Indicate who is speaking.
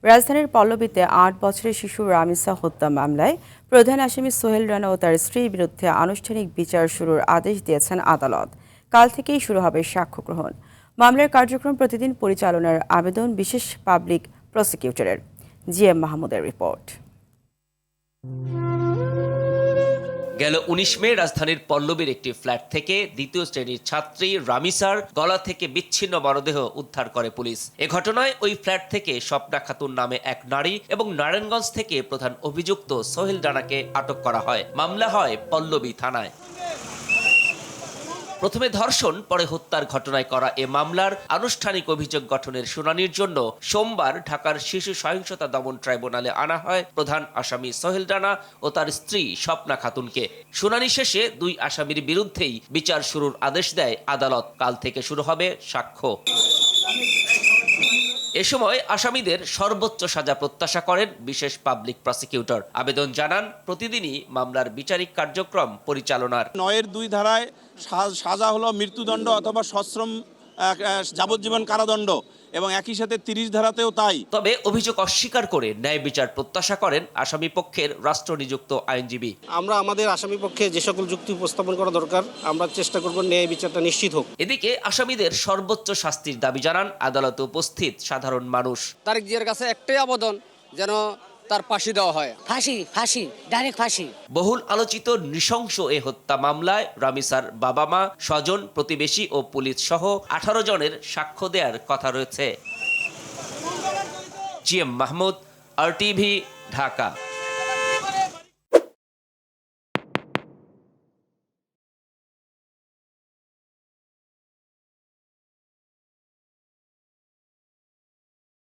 Speaker 1: রাজধানীর পল্লবীতে ৮ বছরের শিশু রামিসা হত্যা মামলায় প্রধান আসামি সোহেল রানা ও তার স্ত্রীর বিরুদ্ধে আনুষ্ঠানিক বিচার শুরুর আদেশ দিয়েছেন আদালত। কাল থেকেই শুরু হবে সাক্ষ্য গ্রহণ। মামলার কার্যক্রম প্রতিদিন পরিচালনার আবেদন বিশেষ পাবলিক প্রসিকিউটরের। জিএম মাহমুদের রিপোর্ট।
Speaker 2: গেল ১৯ মে রাজধানীর পল্লবীর একটি ফ্ল্যাট থেকে দ্বিতীয় শ্রেণীর ছাত্রী রামিসার গলা থেকে বিচ্ছিন্ন মরদেহ উদ্ধার করে পুলিশ। এ ঘটনায় ওই ফ্ল্যাট থেকে স্বপ্না খাতুন নামে এক নারী এবং নারায়ণগঞ্জ থেকে প্রধান অভিযুক্ত সোহেল রানাকে আটক করা হয়। মামলা হয় পল্লবী থানায়। প্রথমে ধর্ষণ, পরে হত্যার ঘটনায় করা এ মামলার আনুষ্ঠানিক অভিযোগ গঠনের শুনানির জন্য সোমবার ঢাকার শিশু সহিংসতা দমন ট্রাইব্যুনালে আনা হয় প্রধান আসামি সোহেল রানা ও তার স্ত্রী স্বপ্না খাতুনকে। শুনানি শেষে দুই আসামির বিরুদ্ধেই বিচার শুরুর আদেশ দেয় আদালত। কাল থেকে শুরু হবে সাক্ষ্য। এ সময় আসামিদের সর্বোচ্চ সাজা প্রত্যাশা করেন বিশেষ পাবলিক প্রসিকিউটর। আবেদন জানান প্রতিদিনই মামলার বিচারিক কার্যক্রম পরিচালনার।
Speaker 3: ৯-এর ২ ধারায় সাজা হলো মৃত্যুদণ্ড অথবা সশ্রম যাবজ্জীবন কারাদণ্ড এবং একই সাথে ৩০ ধারাতেও তাই।
Speaker 2: তবে অভিযোগ অস্বীকার করে ন্যায় বিচার প্রত্যাশা করেন আসামি পক্ষের রাষ্ট্রনিযুক্ত আইনজীবী।
Speaker 4: আমরা আমাদের আসামি পক্ষে যে সকল যুক্তি উপস্থাপন করা দরকার আমরা চেষ্টা করব ন্যায় বিচারটা নিশ্চিত হোক।
Speaker 2: এদিকে আসামিদের সর্বোচ্চ শাস্তির দাবি জানান আদালতে উপস্থিত সাধারণ মানুষ।
Speaker 5: তারেক জিয়ার কাছে একটাই আবেদন, যেন তার ফাঁসি দেওয়া হয়।
Speaker 6: ফাঁসি ডাইরেক্ট ফাঁসি।
Speaker 2: বহুল আলোচিত নৃশংস এ হত্যা মামলায় রামিসার বাবা মা, স্বজন, প্রতিবেশী ও পুলিশ সহ ১৮ জনের সাক্ষ্য দেওয়ার কথা রয়েছে। GM Mahmud, RTV, Dhaka.